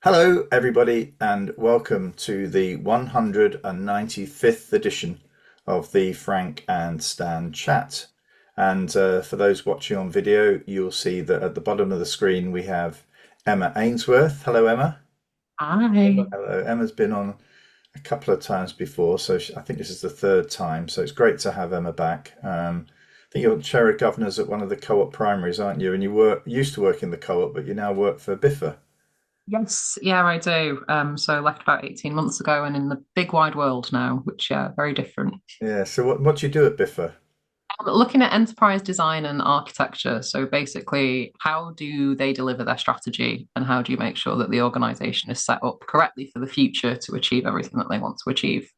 Hello, everybody, and welcome to the 195th edition of the Frank and Stan chat. And for those watching on video, you'll see that at the bottom of the screen we have Emma Ainsworth. Hello, Emma. Hi. Hello. Emma's been on a couple of times before, so I think this is the third time. So it's great to have Emma back. I think you're chair of governors at one of the co-op primaries, aren't you? And you used to work in the co-op, but you now work for Biffa. Yes, yeah, I do. So I left about 18 months ago and in the big wide world now, which very different. Yeah. So what do you do at Biffa? Looking at enterprise design and architecture. So basically, how do they deliver their strategy and how do you make sure that the organization is set up correctly for the future to achieve everything that they want to achieve?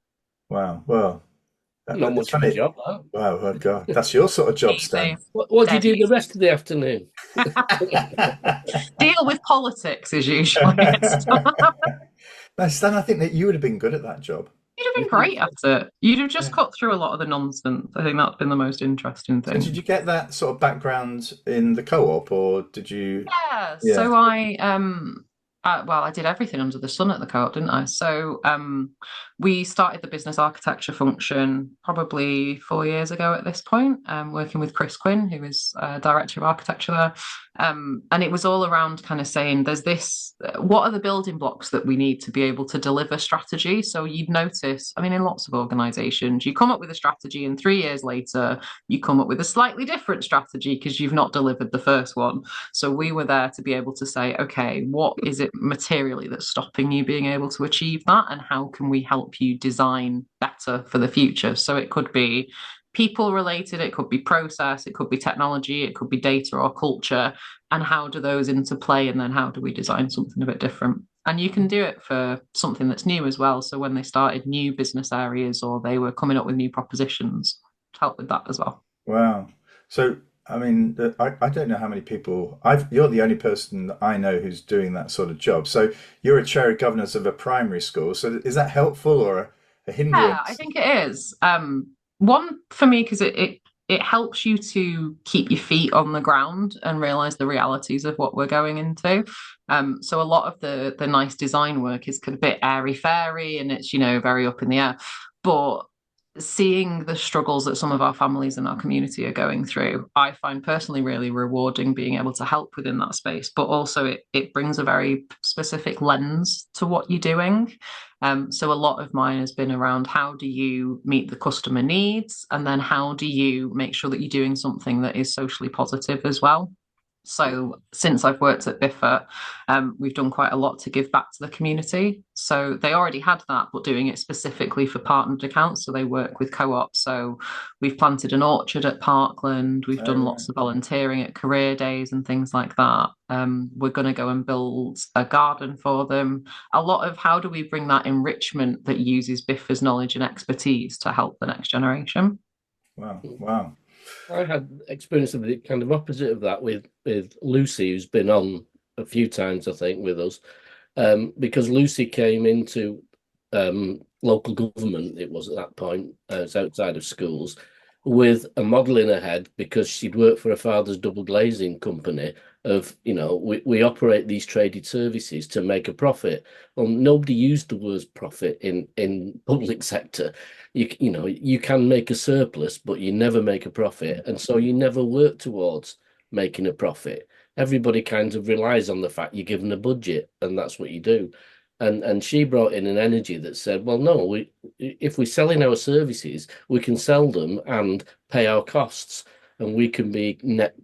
Wow. Well, Not it's much of a funny. job, that. Wow. Oh God, that's your sort of job, Easy, Stan. What do you dead do the easy. rest of the afternoon? Deal with politics is usually it. No, Stan, I think that you would have been good at that job. You'd have You been think great so? at it. You'd have Yeah. just cut through a lot of the nonsense. I think that's been the most interesting So did thing. you get that sort of background in the co-op, or did you? Yeah, Yeah. so well, I did everything under the sun at the co-op, didn't I? So we started the business architecture function probably 4 years ago at this point, working with Chris Quinn, who is director of architecture there. And it was all around kind of saying there's this, what are the building blocks that we need to be able to deliver strategy? So you'd notice, I mean, in lots of organizations, you come up with a strategy and 3 years later, you come up with a slightly different strategy because you've not delivered the first one. So we were there to be able to say, okay, what is it materially that's stopping you being able to achieve that? And how can we help you design better for the future? So it could be people related, it could be process, it could be technology, it could be data or culture. And how do those interplay? And then how do we design something a bit different? And you can do it for something that's new as well. So when they started new business areas or they were coming up with new propositions, help with that as well. Wow. So I mean, I don't know how many people. You're the only person that I know who's doing that sort of job. So you're a chair of governors of a primary school. So is that helpful or a Yeah, I hindrance? think it is. One for me because it helps you to keep your feet on the ground and realize the realities of what we're going into. So a lot of the nice design work is kind of a bit airy fairy and it's very up in the air. But seeing the struggles that some of our families in our community are going through, I find personally really rewarding being able to help within that space. But also it brings a very specific lens to what you're doing. So a lot of mine has been around how do you meet the customer needs, and then how do you make sure that you're doing something that is socially positive as well. So since I've worked at Biffa, we've done quite a lot to give back to the community. So they already had that, but doing it specifically for partnered accounts. So they work with co-ops. So we've planted an orchard at Parkland. We've Oh, done right. lots of volunteering at career days and things like that. We're going to go and build a garden for them. A lot of how do we bring that enrichment that uses Biffa's knowledge and expertise to help the next generation? Wow. Wow. I had experience of the kind of opposite of that with Lucy, who's been on a few times, I think, with us, because Lucy came into local government. It was at that point, it's outside of schools, with a model in her head because she'd worked for her father's double glazing company. We operate these traded services to make a profit. Well, nobody used the word profit in public sector. You can make a surplus, but you never make a profit, and so you never work towards making a profit. Everybody kind of relies on the fact you're given a budget, and that's what you do. And she brought in an energy that said, well, no, if we're selling our services, we can sell them and pay our costs, and we can be net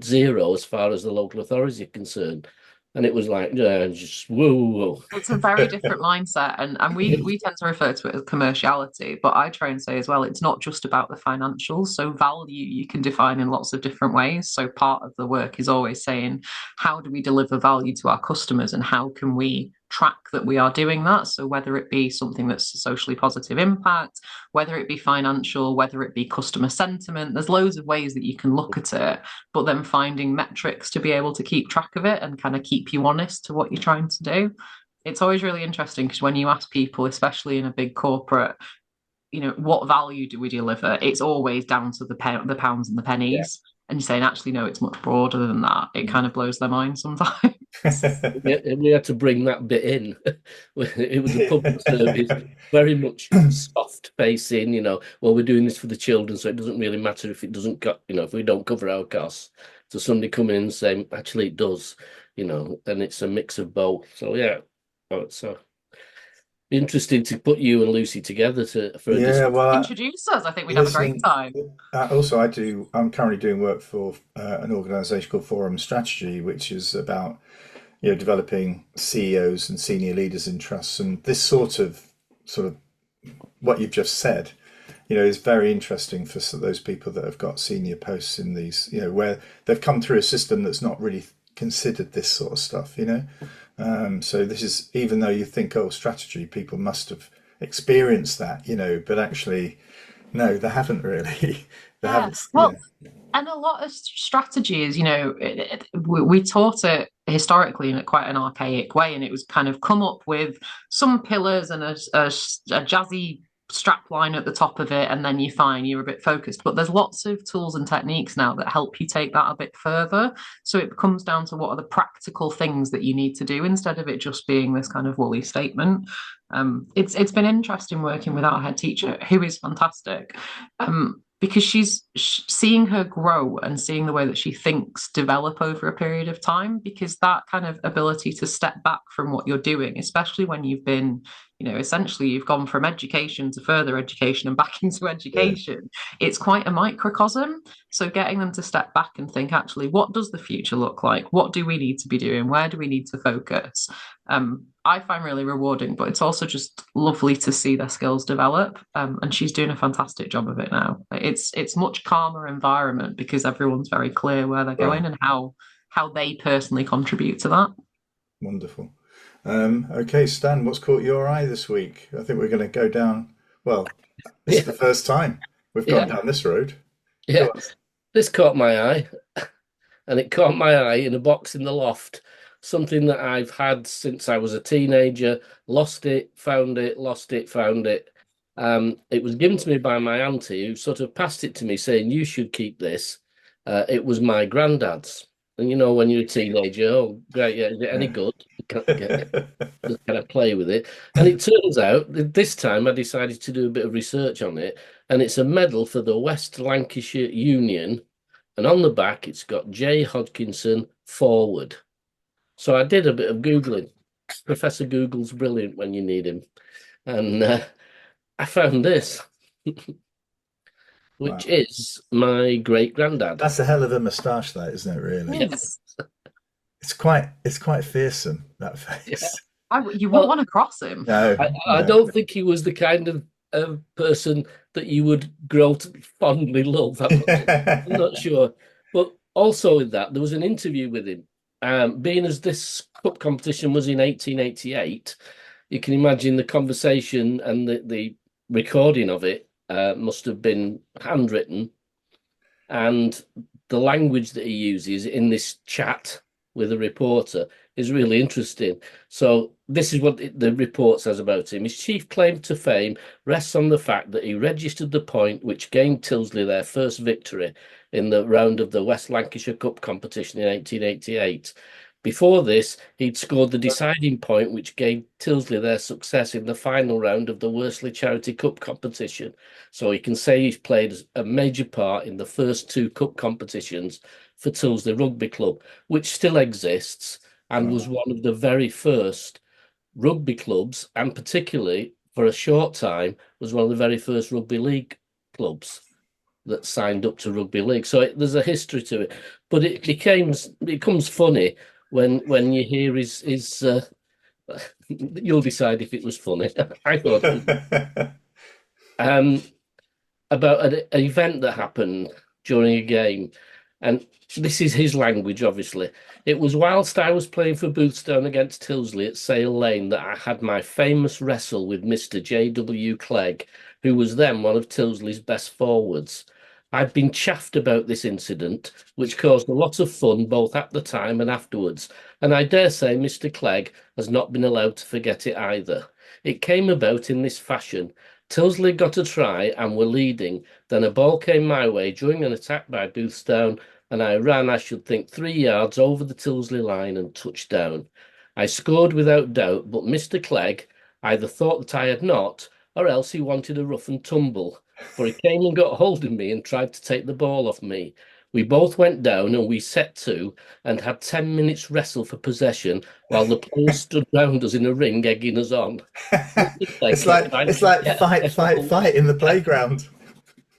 zero as far as the local authorities are concerned. And it was like, just whoa, whoa, It's a very different mindset, and whoa. we tend to refer to it as commerciality, but I try and say as well, it's not just about the financials. So value you can define in lots of different ways. So part of the work is always saying, how do we deliver value to our customers, and how can we track that we are doing that? So whether it be something that's a socially positive impact, whether it be financial, whether it be customer sentiment, there's loads of ways that you can look at it, but then finding metrics to be able to keep track of it and kind of keep you honest to what you're trying to do. It's always really interesting because when you ask people, especially in a big corporate, what value do we deliver? It's always down to the pounds and the Yeah. pennies. And you're saying, actually, no, it's much broader than that. It kind of blows their mind sometimes. We had to bring that bit in. It was a public service, very much soft facing, well, we're doing this for the children, so it doesn't really matter if it doesn't got, if we don't cover our costs. So somebody coming in and saying, actually it does, and it's a mix of both. So yeah, it's interesting to put you and Lucy together for a Yeah, well, Introduce us. I think we'd have a great listening. time. Also, I'm currently doing work for an organisation called Forum Strategy, which is about developing CEOs and senior leaders in trusts, and this sort of what you've just said, is very interesting for those people that have got senior posts in these, where they've come through a system that's not really considered this sort of stuff. So this is, even though you think, oh, strategy, people must have experienced that, but actually, no, they haven't really. They Yeah. haven't. Well, and a lot of strategies, we taught it historically in quite an archaic way, and it was kind of come up with some pillars and a jazzy strap line at the top of it, and then you're fine, you're a bit focused. But there's lots of tools and techniques now that help you take that a bit further. So it comes down to what are the practical things that you need to do instead of it just being this kind of woolly statement. It's been interesting working with our head teacher, who is fantastic. Because seeing her grow and seeing the way that she thinks develop over a period of time, because that kind of ability to step back from what you're doing, especially when you've been, essentially you've gone from education to further education and back into Yeah. education, it's quite a microcosm. So getting them to step back and think, actually, what does the future look like? What do we need to be doing? Where do we need to focus? I find really rewarding, but it's also just lovely to see their skills develop. And she's doing a fantastic job of it now. It's much calmer environment because everyone's very clear where they're going Right. and how they personally contribute to that. Wonderful. Okay, Stan, what's caught your eye this week? I think we're going to go down. Well, this is yeah, the first time we've gone yeah, down this road. Go yeah. on. This caught my eye, and it caught my eye in a box in the loft. Something that I've had since I was a teenager. Lost it, found it, lost it, found it. It was given to me by my auntie, who sort of passed it to me, saying, "You should keep this." It was my granddad's, and when you're a teenager, oh great, yeah, is it any Yeah. good? Just kind of play with it. And it turns out that this time I decided to do a bit of research on it, and it's a medal for the West Lancashire Union. And on the back, it's got J. Hodkinson forward. So I did a bit of Googling. Professor Google's brilliant when you need him. And I found this, which Wow. is my great granddad. That's a hell of a moustache, that, isn't it, really? Yeah. Yes. It's quite fearsome, that Yeah. face. You wouldn't Well, want to cross him. No, I no. don't think he was the kind of person that you would grow to fondly love. I'm not sure. But also in that, there was an interview with him. Being as this cup competition was in 1888, you can imagine the conversation and the recording of it must have been handwritten. And the language that he uses in this chat with a reporter is really interesting. So this is what the report says about him. His chief claim to fame rests on the fact that he registered the point which gained Tyldesley their first victory in the round of the West Lancashire Cup competition in 1888. Before this, he'd scored the deciding point which gave Tyldesley their success in the final round of the Worsley Charity Cup competition. So you can say he's played a major part in the first two cup competitions for Tyldesley Rugby Club, which still exists and was Wow. one of the very first rugby clubs, and particularly for a short time was one of the very first rugby league clubs that signed up to rugby league. So there's a history to it, but it becomes funny when you hear his you'll decide if it was funny. I thought it was. Um, about an event that happened during a game. And this is his language, obviously. It was whilst I was playing for Boothstone against Tyldesley at Sale Lane that I had my famous wrestle with Mr. J.W. Clegg, who was then one of Tyldesley's best forwards. I'd been chaffed about this incident, which caused a lot of fun both at the time and afterwards, and I dare say Mr. Clegg has not been allowed to forget it either. It came about in this fashion. Tilsley got a try and were leading. Then a ball came my way during an attack by Boothstown, and I ran, I should think, 3 yards over the Tilsley line and touched down. I scored without doubt, but Mr. Clegg either thought that I had not, or else he wanted a rough and tumble, for he came and got hold of me and tried to take the ball off me. We both went down and we set to and had 10 minutes wrestle for possession while the players stood round us in a ring egging us on. It's Kept like trying it's to like get fight, fight, hold, fight in the playground.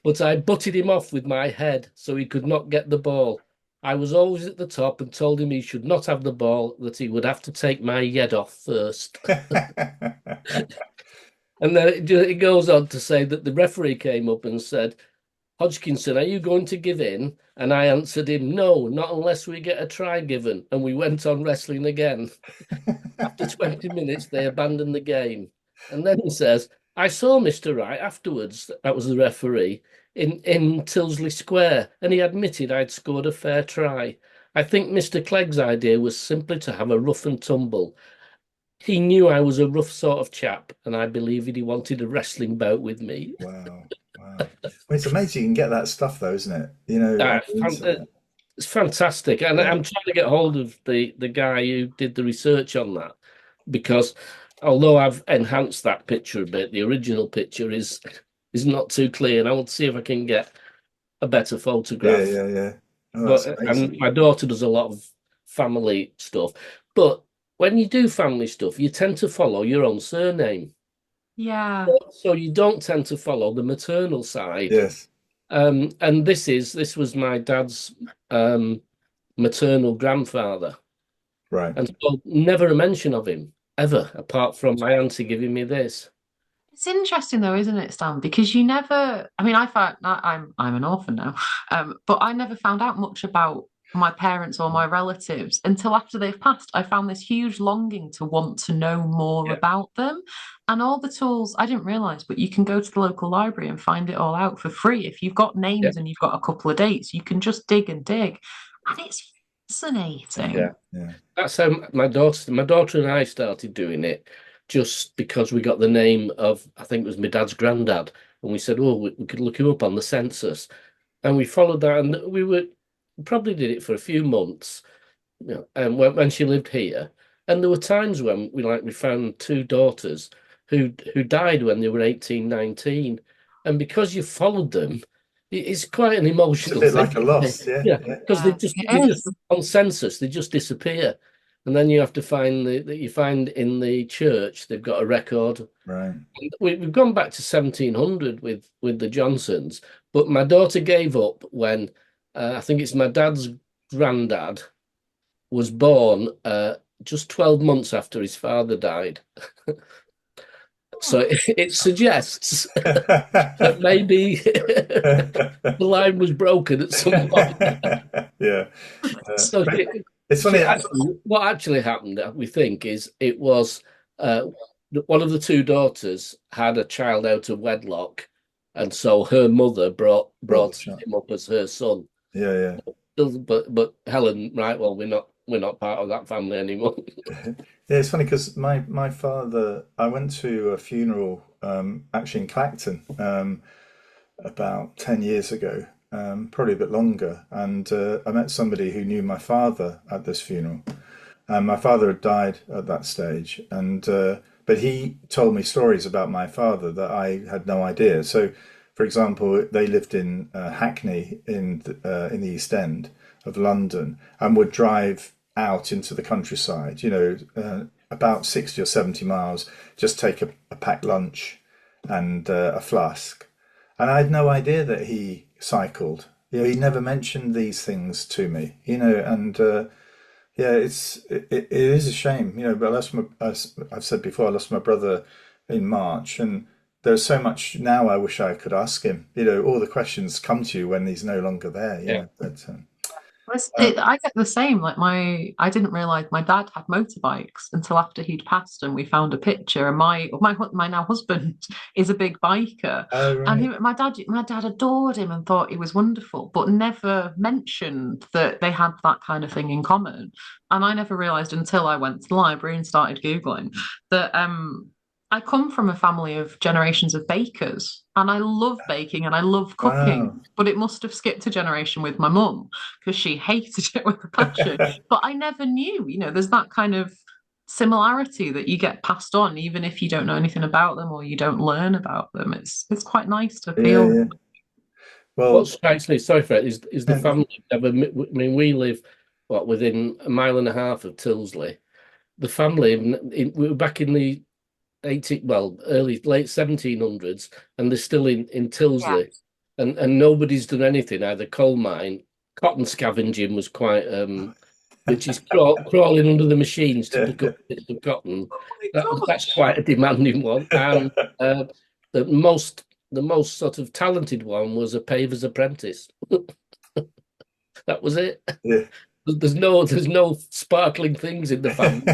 but I butted him off with my head so he could not get the ball. I was always at the top and told him he should not have the ball, that he would have to take my head off first. And then it goes on to say that the referee came up and said, Hodgkinson, are you going to give in? And I answered him, no, not unless we get a try given. And we went on wrestling again. After 20 minutes, they abandoned the game. And then he says, I saw Mr. Wright afterwards, that was the referee, in Tilsley Square, and he admitted I'd scored a fair try. I think Mr. Clegg's idea was simply to have a rough and tumble. He knew I was a rough sort of chap, and I believed he wanted a wrestling bout with me. Wow, wow. Well, it's amazing you can get that stuff, though, isn't it? You know, on the internet. It's fantastic, and Yeah, I'm trying to get hold of the guy who did the research on that, because although I've enhanced that picture a bit, the original picture is not too clear, and I want to see if I can get a better yeah, photograph. yeah, yeah. Oh, that's But and amazing. my daughter does a lot of family stuff, but when you do family stuff, you tend to follow your own surname, Yeah. so you don't tend to follow the maternal side. Yes, And this was my dad's um, maternal grandfather, right. and so never a mention of him ever, apart from my auntie giving me this. It's interesting though, isn't it, Stan? Because you never, I mean, I'm an orphan now, but I never found out much about my parents or my relatives until after they've passed. I found this huge longing to want to know more Yeah, about them. And all the tools I didn't realize, but you can go to the local library and find it all out for free. If you've got yeah, names and you've got a couple of dates, you can just dig and dig. And it's yeah. fascinating. Yeah. That's how my daughter and I started doing it, just because we got the name of, I think it was my dad's granddad, and we said, oh, we could look him up on the census, and we followed that, and probably did it for a few months, and when she lived here, and there were times when we found two daughters who died when they were 18, 19, and because you followed them, it's quite an It's a emotional bit thing. like a loss. Yeah, Yeah, yeah. because they Yeah, just they it just is. on census they just disappear, and then you have to find that you find in the church they've got a record. Right. We've gone back to 1700 with the Johnsons, but my daughter gave up when I think it's my dad's granddad was born just 12 months after his father died. So it suggests that maybe the line was broken at some point. Yeah. So But it's funny. what actually happened, we think, is it was uh, one of the two daughters had a child out of wedlock, and so her mother Brought the brought shot. him up as her son. Yeah, yeah. But Helen, right? Well, we're not part of that family anymore. Yeah, it's funny because my father, I went to a funeral actually in Clacton about 10 years ago, probably a bit longer, and I met somebody who knew my father at this funeral. And my father had died at that stage, and but he told me stories about my father that I had no idea. So, for example, they lived in Hackney in the East End of London, and would drive out into the countryside. About 60 or 70 miles, just take a packed lunch and a flask. And I had no idea that he cycled. He never mentioned these things to me. And yeah, it is a shame, but as I've said before, I lost my brother in March, and there's so much now I wish I could ask him. All the questions come to you when he's no longer there. Yeah. But I get the same. I didn't realize my dad had motorbikes until after he'd passed, and we found a picture. And my now husband is a big biker, oh and right, my dad adored him and thought he was wonderful, but never mentioned that they had that kind of thing in common. And I never realized until I went to the library and started googling that I come from a family of generations of bakers, and I love baking and I love cooking, Wow. but it must have skipped a generation with my mum because she hated it with a passion. But I never knew, there's that kind of similarity that you get passed on, even if you don't know anything about them or you don't learn about them. It's quite nice to Yeah, feel. yeah. What Well, strikes me, sorry for it, is the yeah, family. I mean, we live within a mile and a half of Tilsley. The family, we were back in the 18, well, late 1700s, and they're still in Yeah. Tilsley, and nobody's done anything. Either coal mine, cotton scavenging was quite, which is crawling under the machines to pick up bits of cotton. Oh my That's gosh. quite a demanding one, and the most sort of talented one was a paver's apprentice. That was it. yeah. There's no sparkling things in the family.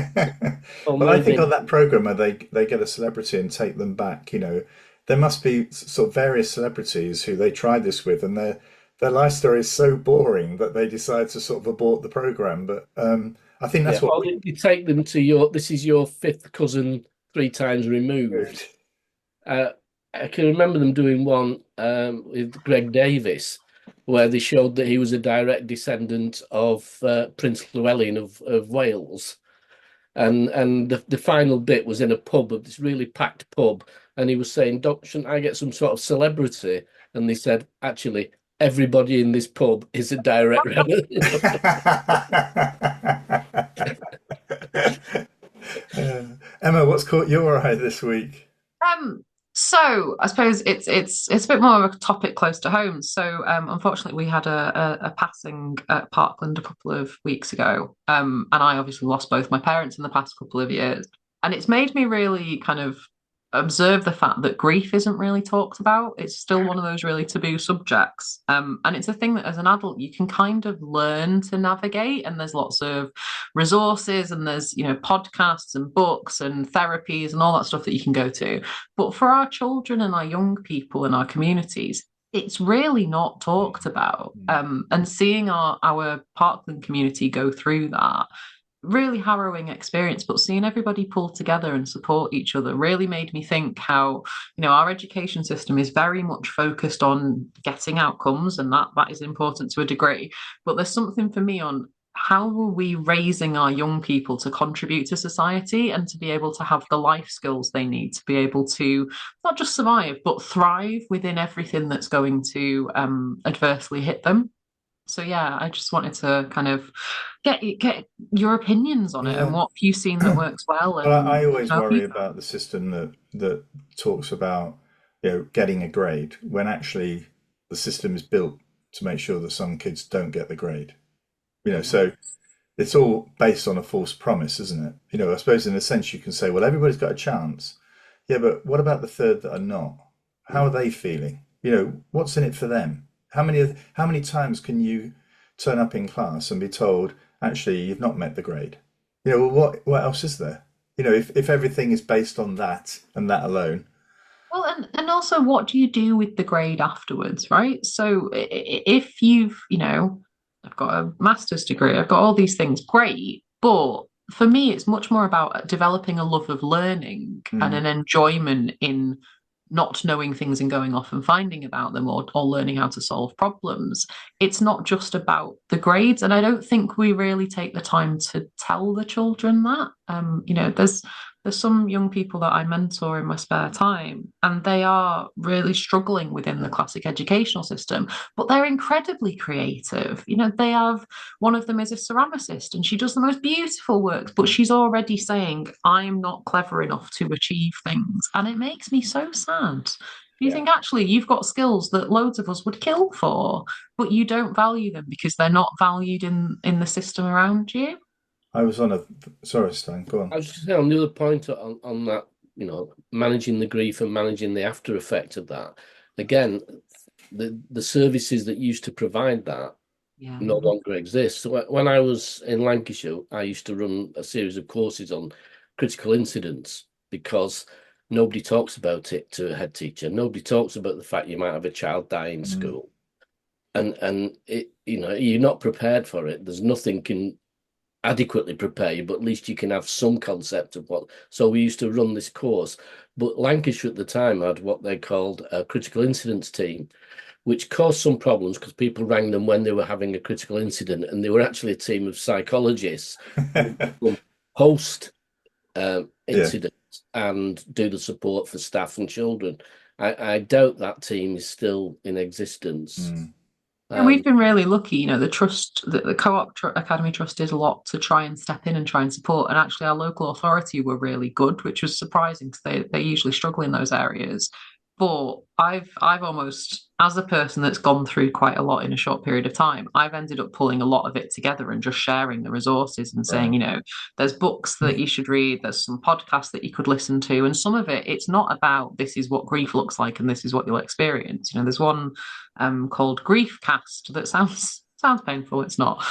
Or Well, I think moving. on that program where they get a celebrity and take them back, there must be sort of various celebrities who they tried this with, and their life story is so boring that they decide to sort of abort the program. But I think Yeah, that's what or you take them to this is your fifth cousin 3 times we removed. moved. Uh, I can remember them doing one with Greg Davis, where they showed that he was a direct descendant of Prince Llewellyn of Wales. And the final bit was in a pub, of this really packed pub, and he was saying, shouldn't I get some sort of celebrity? And they said, actually, everybody in this pub is a direct relative. Emma, what's caught your eye this week? Um, so I suppose it's a bit more of a topic close to home. So unfortunately, we had a passing at Parkland a couple of weeks ago, and I obviously lost both my parents in the past couple of years, and it's made me really kind of observe the fact that grief isn't really talked about. It's still one of those really taboo subjects, and it's a thing that as an adult you can kind of learn to navigate. And there's lots of resources, and there's podcasts and books and therapies and all that stuff that you can go to. But for our children and our young people in our communities, it's really not talked about. And seeing our Parkland community go through that really harrowing experience, but seeing everybody pull together and support each other really made me think how our education system is very much focused on getting outcomes, and that is important to a degree, but there's something for me on how are we raising our young people to contribute to society and to be able to have the life skills they need to be able to not just survive but thrive within everything that's going to adversely hit them. So yeah, I just wanted to kind of get your opinions on it and Yeah. what you've seen that works well, Well, and I always how worry you. about the system that talks about, getting a grade when actually the system is built to make sure that some kids don't get the grade. Yeah. So it's all based on a false promise, isn't it? I suppose in a sense you can say, well, everybody's got a chance. Yeah, but what about the third that are not? How are they feeling? What's in it for them? How many times can you turn up in class and be told, actually, you've not met the grade? Well, what else is there? If everything is based on that and that alone. Well, and also, what do you do with the grade afterwards, right? So if I've got a master's degree, I've got all these things, great, but for me, it's much more about developing a love of learning and Mm, an enjoyment in not knowing things and going off and finding about them, or learning how to solve problems. It's not just about the grades. And I don't think we really take the time to tell the children that. There's some young people that I mentor in my spare time, and they are really struggling within the classic educational system, but they're incredibly creative. They have one of them is a ceramicist, and she does the most beautiful works, but she's already saying, I'm not clever enough to achieve things. And it makes me so sad. You yeah. think actually you've got skills that loads of us would kill for, but you don't value them because they're not valued in the system around you. I was on a. Sorry, Stan, go on. I was just saying on the other point on that, managing the grief and managing the after effect of that. Again, the services that used to provide that Yeah. no longer exist. So when I was in Lancashire, I used to run a series of courses on critical incidents because nobody talks about it to a head teacher. Nobody talks about the fact you might have a child die in Mm, school, and it you're not prepared for it. There's nothing can adequately prepare you, but at least you can have some concept of what. So we used to run this course, but Lancashire at the time had what they called a critical incidents team, which caused some problems because people rang them when they were having a critical incident, and they were actually a team of psychologists who would post Yeah. incidents and do the support for staff and children. I doubt that team is still in existence. Mm. And we've been really lucky, you know, the Co-op Academy Trust did a lot to try and step in and try and support. And actually, our local authority were really good, which was surprising because they usually struggle in those areas. But I've almost, as a person that's gone through quite a lot in a short period of time, I've ended up pulling a lot of it together and just sharing the resources and saying, Right. you know, there's books that you should read, there's some podcasts that you could listen to, and some of it, it's not about this is what grief looks like and this is what you'll experience. You know, there's one called Grief Cast that sounds painful. It's not.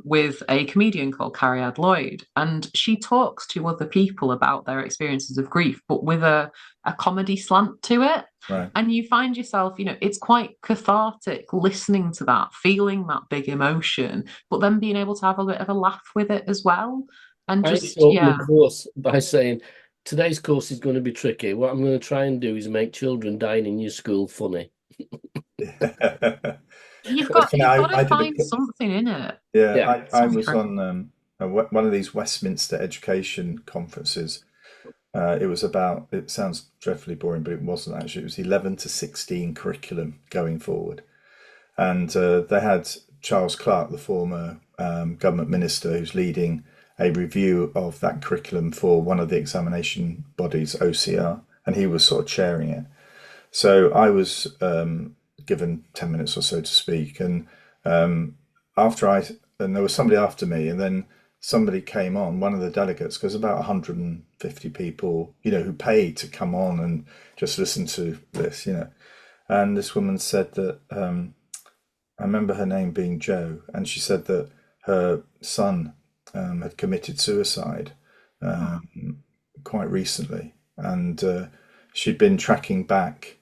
With a comedian called Carrie Lloyd, and she talks to other people about their experiences of grief, but with a comedy slant to it. Right. And you find yourself, you know, it's quite cathartic listening to that, feeling that big emotion, but then being able to have a bit of a laugh with it as well. And I just, open yeah. the course by saying, today's course is going to be tricky. What I'm going to try and do is make children dying in your school funny. You've It's got funny, you've got to I did find something in it. Yeah. I Sorry, was Chris. on one of these Westminster education conferences. It was about, it sounds dreadfully boring, but it wasn't actually. It was 11 to 16 curriculum going forward. And they had Charles Clarke, the former government minister, who's leading a review of that curriculum for one of the examination bodies, OCR, and he was sort of chairing it. So I was given 10 minutes or so to speak, and after and there was somebody after me, and then somebody came on, one of the delegates, because about 150 people, you know, who paid to come on and just listen to this, you know. And this woman said that I remember her name being Jo, and she said that her son had committed suicide quite recently, and she'd been tracking back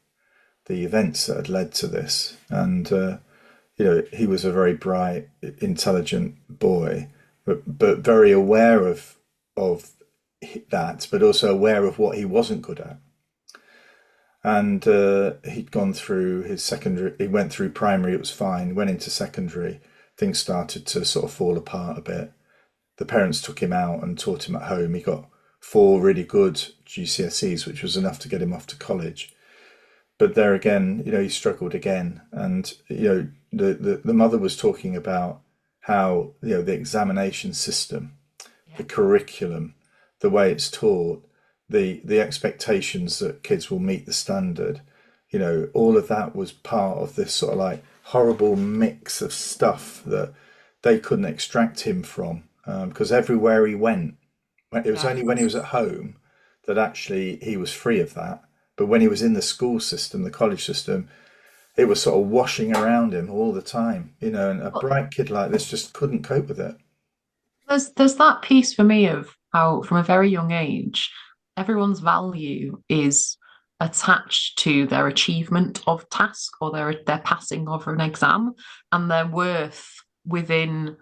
the events that had led to this, and you know, he was a very bright, intelligent boy, but very aware of that, but also aware of what he wasn't good at. And he'd gone through his secondary, he went through primary, it was fine, went into secondary, things started to sort of fall apart a bit. The parents took him out and taught him at home. He got 4 really good GCSEs, which was enough to get him off to college. But there again, you know, he struggled again. And, you know, the mother was talking about how, you know, the examination system, the curriculum, the way it's taught, the expectations that kids will meet the standard, you know, all of that was part of this sort of like horrible mix of stuff that they couldn't extract him from, because everywhere he went, it was only when he was at home that actually he was free of that. But when he was in the school system, the college system, it was sort of washing around him all the time, you know, and a bright kid like this just couldn't cope with it. There's that piece for me of how, from a very young age, everyone's value is attached to their achievement of task or their passing of an exam, and their worth within,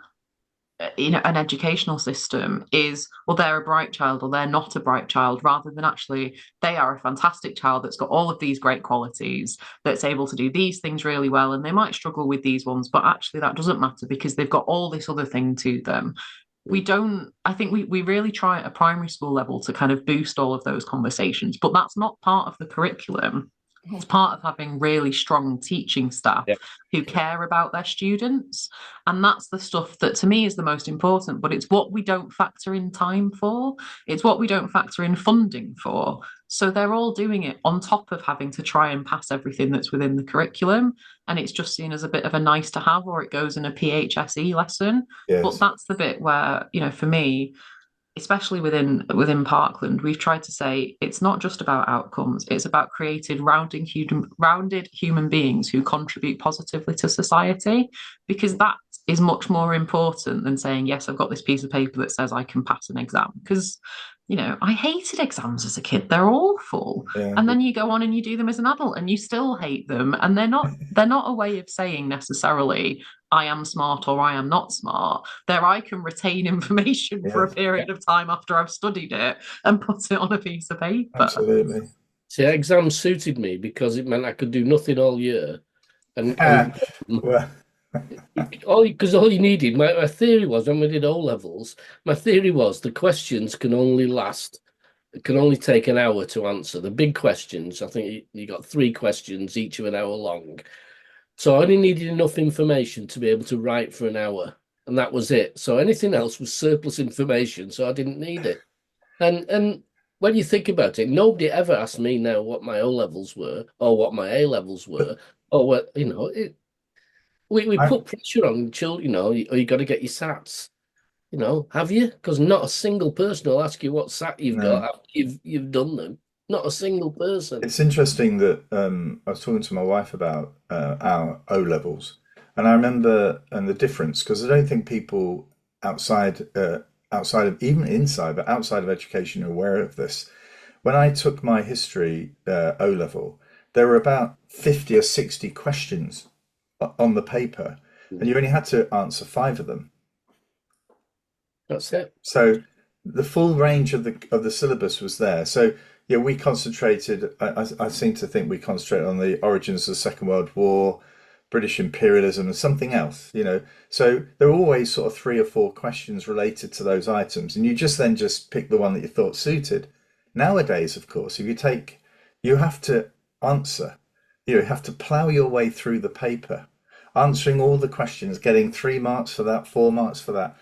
you know, an educational system is, well, they're a bright child or they're not a bright child, rather than actually they are a fantastic child that's got all of these great qualities, that's able to do these things really well, and they might struggle with these ones, but actually that doesn't matter because they've got all this other thing to them. We don't, I think we really try at a primary school level to kind of boost all of those conversations, but that's not part of the curriculum. It's part of having really strong teaching staff Yeah. who care about their students. And that's the stuff that to me is the most important, but it's what we don't factor in time for. It's what we don't factor in funding for. So they're all doing it on top of having to try and pass everything that's within the curriculum. And it's just seen as a bit of a nice to have, or it goes in a PHSE lesson. But Yes. that's the bit where, you know, for me, especially within Parkland, we've tried to say it's not just about outcomes, it's about creating rounded human beings who contribute positively to society, because that is much more important than saying, yes, I've got this piece of paper that says I can pass an exam. Because, you know, I hated exams as a kid. They're awful. Yeah. And then you go on and you do them as an adult and you still hate them. And they're not a way of saying necessarily I am smart or I am not smart. There I can retain information for a Yes, period of time after I've studied it and put it on a piece of paper. absolutely. See, exams suited me because it meant I could do nothing all year, and Well, all you needed. My theory was when we did O levels, my theory was the questions can only take an hour to answer. The big questions, I think you got 3 questions, each of an hour long. So I only needed enough information to be able to write for an hour, and that was it. So anything else was surplus information, so I didn't need it. And when you think about it, nobody ever asked me now what my O levels were or what my A levels were, or what we I, put pressure on children, or you got to get your SATs. Have you? Because not a single person will ask you what SAT you've got no. after you've done them. Not a single person. It's interesting that I was talking to my wife about our O levels, and I remember and the difference because I don't think people outside of even inside, but outside of education are aware of this. When I took my history O level, there were about 50 or 60 questions on the paper, and you only had to answer 5 of them. That's it. So the full range of the syllabus was there. So yeah, we concentrated. I seem to think we concentrated on the origins of the Second World War, British imperialism, and something else. So there were always sort of 3 or 4 questions related to those items, and you just pick the one that you thought suited. Nowadays, of course, you have to answer. You have to plough your way through the paper, answering all the questions, getting 3 marks for that, 4 marks for that.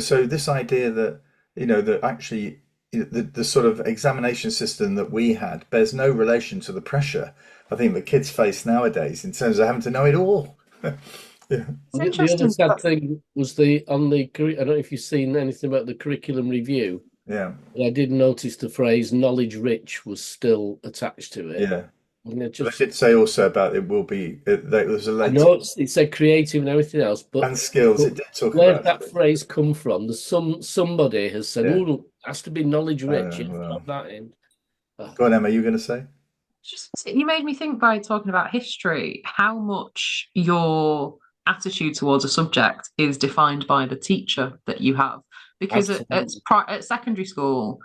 So this idea that that actually the sort of examination system that we had bears no relation to the pressure I think that kids face nowadays in terms of having to know it all. Yeah, It's The other interesting. sad thing was I don't know if you've seen anything about the curriculum review, yeah, but I did notice the phrase knowledge rich was still attached to it. yeah. And it But they just, did say also about it will be there's a I later know it said creative and everything else, and skills. but It did talk where's about that phrase come from? There's somebody has said, yeah. "Oh, it has to be knowledge rich." You Well, drop that in. Ah, go on, Emma. You going to say? Just you made me think by talking about history, how much your attitude towards a subject is defined by the teacher that you have. Because absolutely. at secondary school,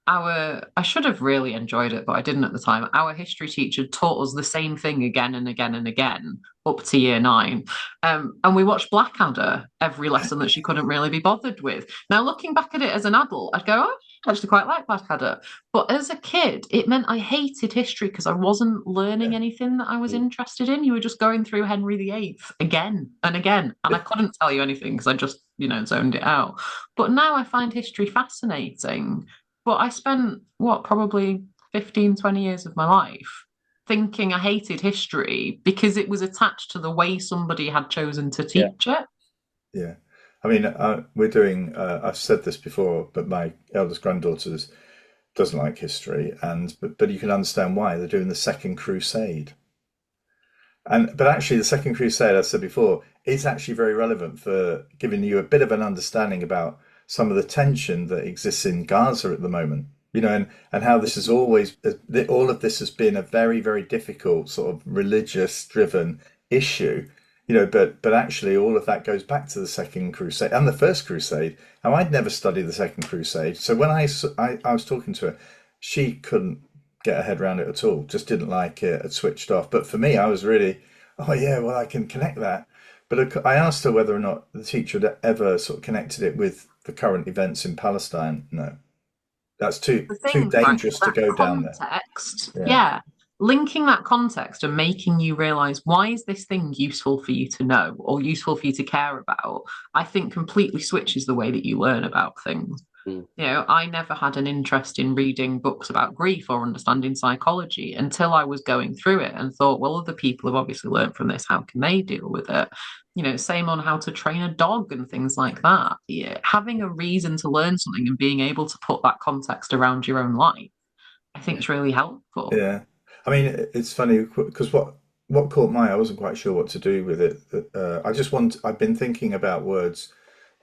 I should have really enjoyed it, but I didn't at the time. Our history teacher taught us the same thing again and again and again up to year 9. And we watched Blackadder every lesson that she couldn't really be bothered with. Now, looking back at it as an adult, I'd go, oh, I actually quite like Blackadder. But as a kid, it meant I hated history because I wasn't learning Yeah. anything that I was interested in. You were just going through Henry VIII again and again. And I couldn't tell you anything because I just, zoned it out. But now I find history fascinating. But I spent, probably 15, 20 years of my life thinking I hated history because it was attached to the way somebody had chosen to Yeah. teach it. Yeah. I mean, we're doing. I've said this before, but my eldest granddaughter doesn't like history, but you can understand why they're doing the Second Crusade. But actually, the Second Crusade, as I said before, is actually very relevant for giving you a bit of an understanding about some of the tension that exists in Gaza at the moment. And how this is always all of this has been a very, very difficult sort of religious-driven issue. But actually, all of that goes back to the Second Crusade and the First Crusade. Now, I'd never studied the Second Crusade, so when I was talking to her, she couldn't get her head around it at all. Just didn't like it. Had switched off. But for me, I was really, oh yeah, well I can connect that. But I asked her whether or not the teacher had ever sort of connected it with the current events in Palestine. No, that's The too thing, Frank, dangerous to that go down there. context, Yeah, yeah, linking that context and making you realize why is this thing useful for you to know or useful for you to care about, I think completely switches the way that you learn about things. Mm. I never had an interest in reading books about grief or understanding psychology until I was going through it and thought, well, other people have obviously learned from this. How can they deal with it? Same on how to train a dog and things like that. Yeah, having a reason to learn something and being able to put that context around your own life, I think is really helpful. yeah. I mean, it's funny because what caught my eye, I wasn't quite sure what to do with it. I've been thinking about words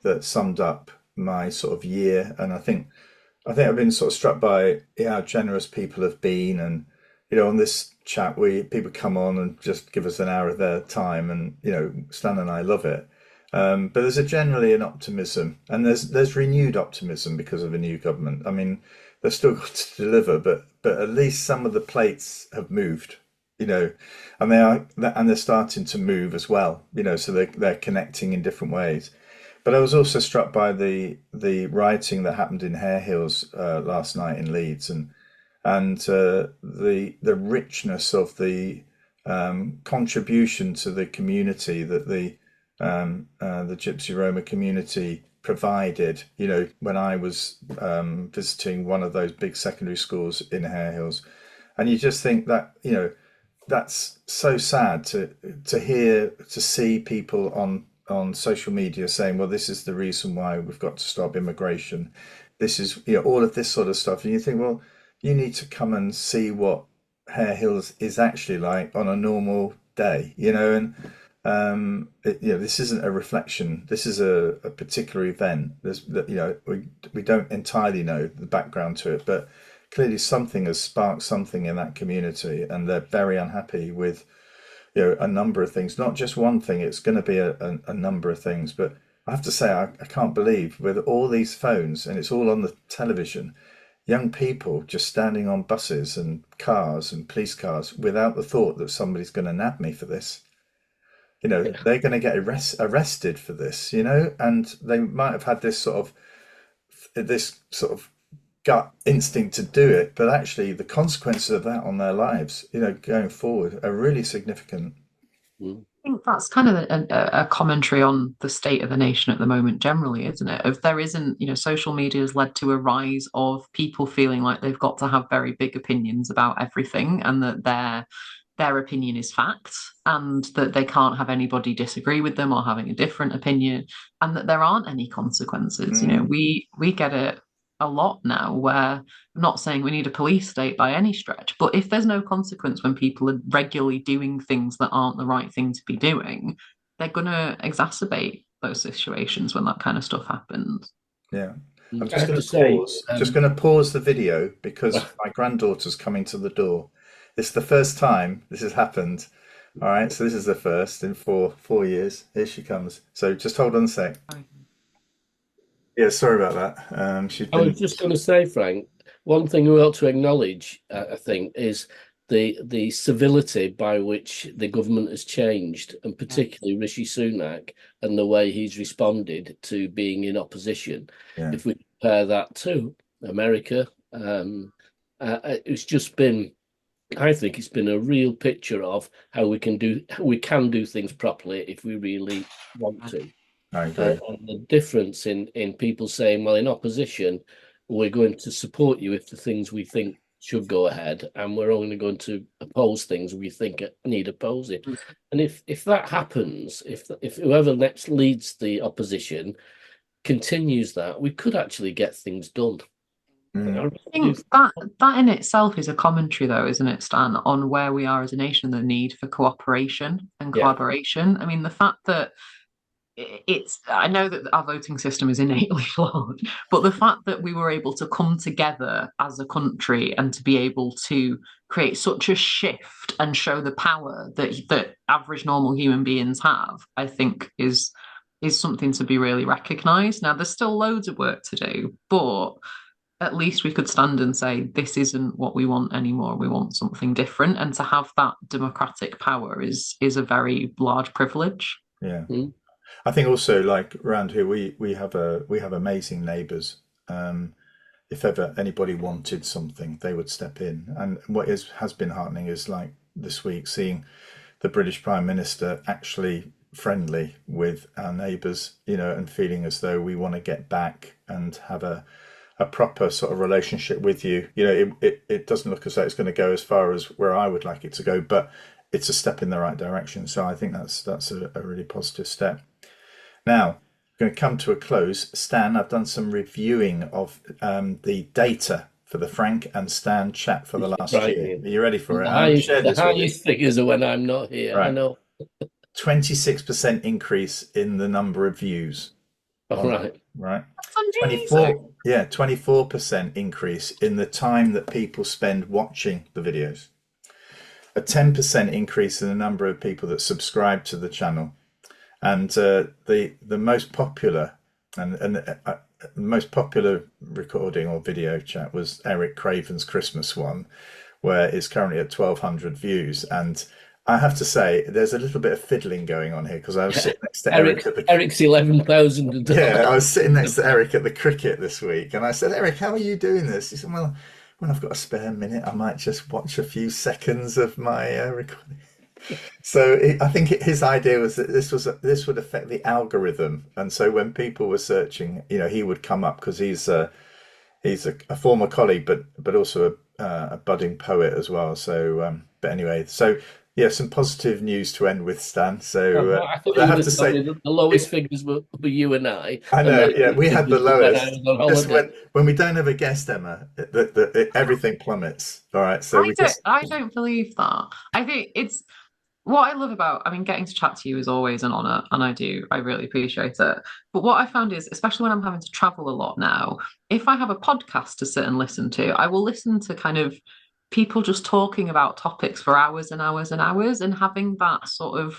that summed up my sort of year, and I think I've been sort of struck by how generous people have been, and on this chat, we people come on and just give us an hour of their time, and Stan and I love it. But there's generally an optimism, and there's renewed optimism because of a new government. I mean, they've still got to deliver, but at least some of the plates have moved, you know, and they're starting to move as well, you know, so they're connecting in different ways. But I was also struck by the rioting that happened in Hare Hills last night in Leeds, and the richness of the contribution to the community that the Gypsy Roma community provided. You know, when I was visiting one of those big secondary schools in Hare Hills, and you just think that, you know, that's so sad to see people on social media saying, well, this is the reason why we've got to stop immigration. This is, you know, all of this sort of stuff. And you think, well, you need to come and see what Hare Hills is actually like on a normal day, you know, and you know, this isn't a reflection. This is a particular event. You know, we don't entirely know the background to it, but clearly something has sparked something in that community, and they're very unhappy with, you know, a number of things. Not just one thing. It's going to be a number of things. But I have to say, I can't believe with all these phones and it's all on the television, young people just standing on buses and cars and police cars without the thought that somebody's going to nab me for this. You know, Yeah. they're going to get arrested for this, you know, and they might have had this sort of gut instinct to do it, but actually the consequences of that on their lives, you know, going forward are really significant. Mm. I think that's kind of a commentary on the state of the nation at the moment, generally, isn't it? If there isn't, you know, social media has led to a rise of people feeling like they've got to have very big opinions about everything, and that their opinion is fact, and that they can't have anybody disagree with them or having a different opinion, and that there aren't any consequences. You know, Mm, we get it a lot now, where I'm not saying we need a police state by any stretch, but if there's no consequence when people are regularly doing things that aren't the right thing to be doing, they're going to exacerbate those situations when that kind of stuff happens. yeah. I'm I just have going to to say, pause. Just going to pause the video because my granddaughter's coming to the door. It's the first time this has happened. All right, so this is the first in four years. Here she comes. So just hold on a sec. Yeah, sorry about that. She's I was been. just going to say, Frank, one thing we ought to acknowledge, I think, is the civility by which the government has changed, and particularly Rishi Sunak and the way he's responded to being in opposition. Yeah. If we compare that to America, it's just been, I think, it's been a real picture of how we can do things properly if we really want to. I agree. And the difference in people saying, well, in opposition, we're going to support you if the things we think should go ahead, and we're only going to oppose things we think need opposing. And if that happens, if whoever next leads the opposition continues that, we could actually get things done. I Mm, really I do. think that in itself is a commentary, though, isn't it, Stan, on where we are as a nation, the need for cooperation and Yeah. collaboration. I mean, the fact that it's, I know that our voting system is innately flawed, but the fact that we were able to come together as a country and to be able to create such a shift and show the power that average normal human beings have, I think is something to be really recognised. Now, there's still loads of work to do, but at least we could stand and say, this isn't what we want anymore. We want something different. And to have that democratic power is a very large privilege. yeah. Mm. I think also like around here we have amazing neighbours. If ever anybody wanted something, they would step in. And what has been heartening is like this week seeing the British Prime Minister actually friendly with our neighbours, you know, and feeling as though we want to get back and have a proper sort of relationship with you. You know, it doesn't look as though it's going to go as far as where I would like it to go, but it's a step in the right direction. So I think that's a really positive step. Now, I'm going to come to a close. Stan, I've done some reviewing of the data for the Frank and Stan chat for the last year. Frightening. Are you ready for it? The I haven't highest, shared the this with you. highest figures are when I'm not here. I Right. know. 26% increase in the number of views. All right. Right. That's 24, yeah, 24% increase in the time that people spend watching the videos. A 10% increase in the number of people that subscribe to the channel. And the most popular most popular recording or video chat was Eric Craven's Christmas one, where it's currently at 1,200 views. And I have to say, there's a little bit of fiddling going on here because I was sitting next to Eric at the Eric's 11,000. yeah, I was sitting next to Eric at the cricket this week, and I said, Eric, how are you doing this? He said, well, when I've got a spare minute, I might just watch a few seconds of my recording. So I think his idea was that this would affect the algorithm, and so when people were searching, he would come up because he's a former colleague, but also a budding poet as well. So, but anyway, so yeah, some positive news to end with, Stan. So I thought I you have would to tell me say, that the lowest figures were you and I. I know, And yeah, we had the when I lowest. was on Just holiday. when we don't have a guest, Emma, everything plummets. All right, so we just I don't believe that. I think it's what I love about, I mean, getting to chat to you is always an honor, and I really appreciate it. But what I found is, especially when I'm having to travel a lot now, if I have a podcast to sit and listen to, I will listen to kind of people just talking about topics for hours and hours and hours, and having that sort of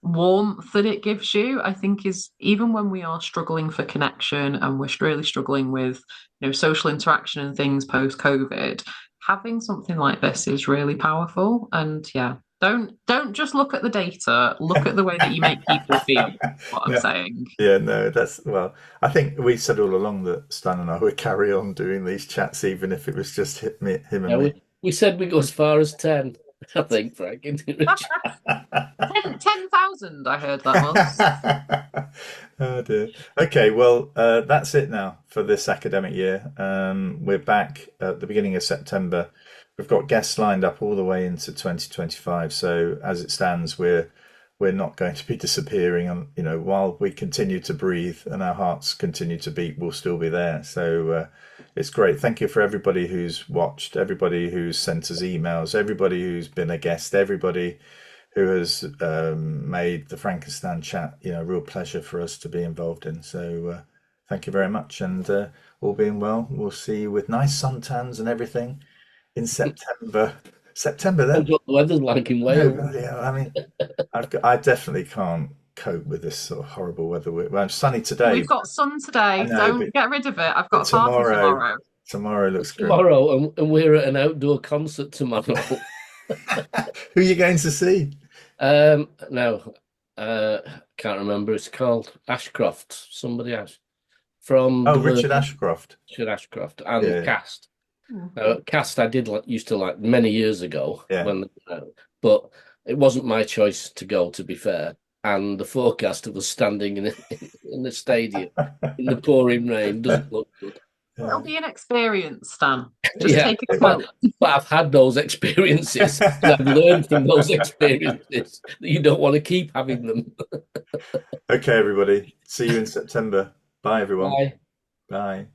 warmth that it gives you, I think is, even when we are struggling for connection and we're really struggling with, social interaction and things post COVID, having something like this is really powerful. And yeah, don't just look at the data, look at the way that you make people feel, what I'm yeah, saying. yeah, no, that's well. I think we said all along that Stan and I would carry on doing these chats, even if it was just him and Yeah, me. we said we go as far as 10, I think, Frank. 10,000, I heard that once. Oh dear. Okay, well, that's it now for this academic year. We're back at the beginning of September. We've got guests lined up all the way into 2025. So as it stands, we're not going to be disappearing. And while we continue to breathe and our hearts continue to beat, we'll still be there. So it's great. Thank you for everybody who's watched, everybody who's sent us emails, everybody who's been a guest, everybody who has made the Frankenstein chat, a real pleasure for us to be involved in. So thank you very much, and all being well, we'll see you with nice suntans and everything in September. September then? Depends what the weather's like in No, Wales. bloody hell. I mean, I definitely can't cope with this sort of horrible weather. Well, it's sunny today. We've got sun I today. know, Don't get rid of it. I've but got a party tomorrow. tomorrow looks great. Tomorrow, and we're at an outdoor concert tomorrow. Who are you going to see? No, can't remember. It's called Ashcroft. Somebody else from Richard Ashcroft. Richard Ashcroft and Yeah. Cast. Cast I did used to like many years ago, Yeah. but it wasn't my choice to go, to be fair. And the forecaster was standing in the stadium in the pouring rain. Doesn't look good. It'll be an experience, Stan. Just Yeah, take it slow. but I've had those experiences. And I've learned from those experiences that you don't want to keep having them. Okay, everybody. See you in September. Bye, everyone. Bye. Bye.